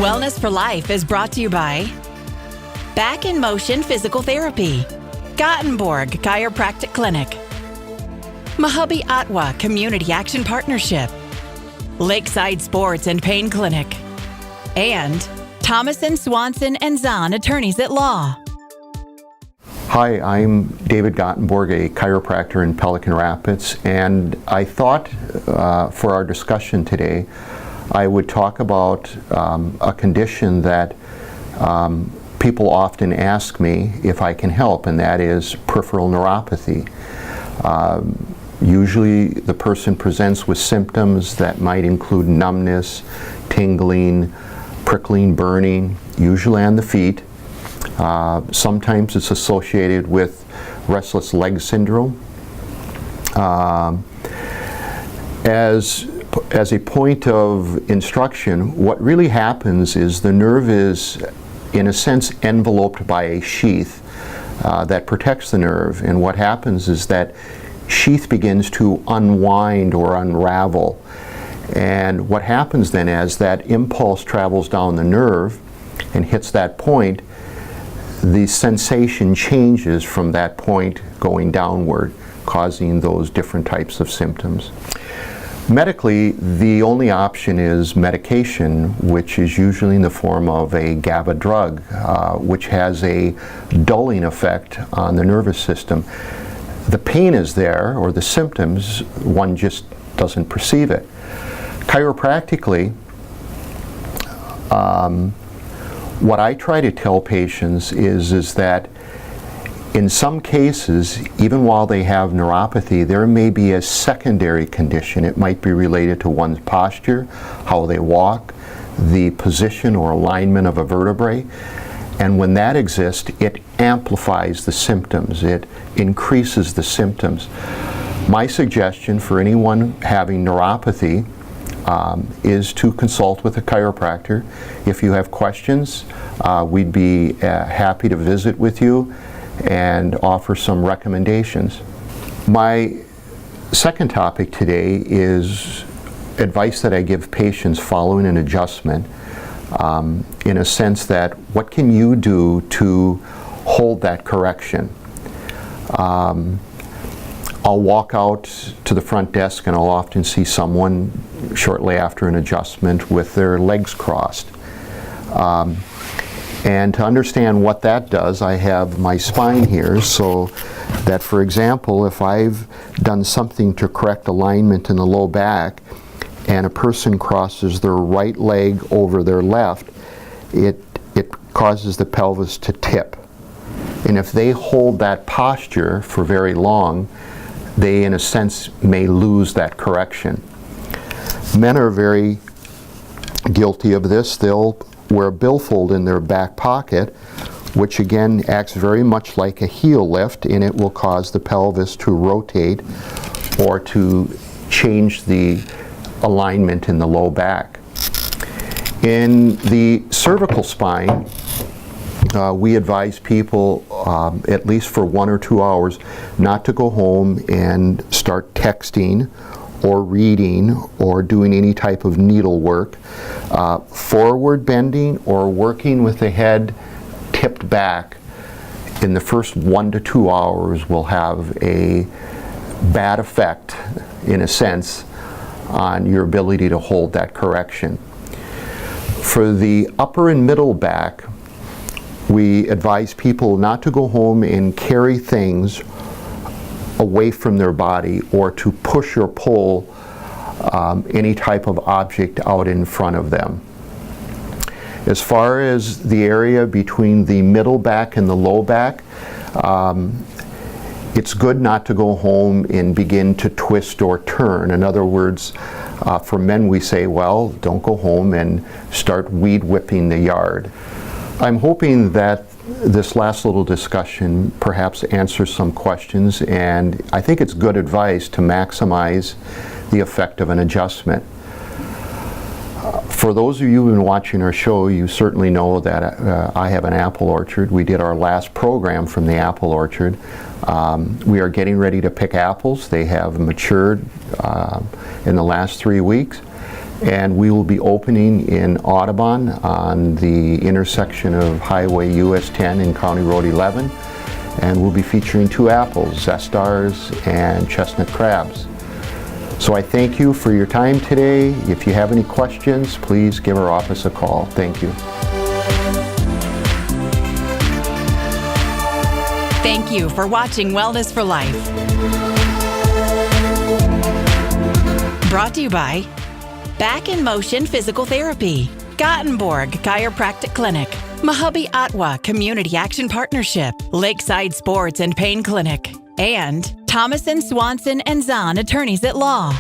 Wellness for Life is brought to you by Back in Motion Physical Therapy, Gothenburg Chiropractic Clinic, MAHUBE-OTWA Community Action Partnership, Lakeside Sports and Pain Clinic, and Thomason, Swanson, and Zahn Attorneys at Law. Hi, I'm David Gothenburg, a chiropractor in Pelican Rapids, and I thought for our discussion today I would talk about a condition that people often ask me if I can help, and that is peripheral neuropathy. Usually the person presents with symptoms that might include numbness, tingling, prickling, burning, usually on the feet. Sometimes it's associated with restless leg syndrome. As a point of instruction, what really happens is the nerve is, in a sense, enveloped by a sheath that protects the nerve, and what happens is that sheath begins to unwind or unravel. And what happens then as that impulse travels down the nerve and hits that point, the sensation changes from that point going downward, causing those different types of symptoms. Medically, the only option is medication, which is usually in the form of a GABA drug, which has a dulling effect on the nervous system. The pain is there, or the symptoms, one just doesn't perceive it. Chiropractically, what I try to tell patients is that in some cases, even while they have neuropathy, there may be a secondary condition. It might be related to one's posture, how they walk, the position or alignment of a vertebrae. And when that exists, it amplifies the symptoms. It increases the symptoms. My suggestion for anyone having neuropathy is to consult with a chiropractor. If you have questions, we'd be happy to visit with you and offer some recommendations. My second topic today is advice that I give patients following an adjustment, in a sense that what can you do to hold that correction? I'll walk out to the front desk and I'll often see someone shortly after an adjustment with their legs crossed. And to understand what that does, I have my spine here, so that, for example, if I've done something to correct alignment in the low back and a person crosses their right leg over their left, it causes the pelvis to tip. And if they hold that posture for very long, they, in a sense, may lose that correction. Men are very guilty of this. They'll wear a billfold in their back pocket, which again acts very much like a heel lift, and it will cause the pelvis to rotate or to change the alignment in the low back. In the cervical spine, we advise people, at least for 1 or 2 hours, not to go home and start texting or reading or doing any type of needlework. Forward bending or working with the head tipped back in the first 1 to 2 hours will have a bad effect, in a sense, on your ability to hold that correction. For the upper and middle back, we advise people not to go home and carry things away from their body or to push or pull any type of object out in front of them. As far as the area between the middle back and the low back, it's good not to go home and begin to twist or turn. In other words, for men we say, well, don't go home and start weed whipping the yard. I'm hoping that this last little discussion perhaps answers some questions, and I think it's good advice to maximize the effect of an adjustment. For those of you who've been watching our show, you certainly know that I have an apple orchard. We did our last program from the apple orchard. We are getting ready to pick apples. They have matured in the last 3 weeks. And we will be opening in Audubon on the intersection of Highway US 10 and County Road 11. And we'll be featuring 2 apples, Zestars and chestnut crabs. So I thank you for your time today. If you have any questions, please give our office a call. Thank you. Thank you for watching Wellness for Life. Brought to you by Back in Motion Physical Therapy, Gothenburg Chiropractic Clinic, MAHUBE-OTWA Community Action Partnership, Lakeside Sports and Pain Clinic, and Thomas & Swanson & Zahn Attorneys at Law.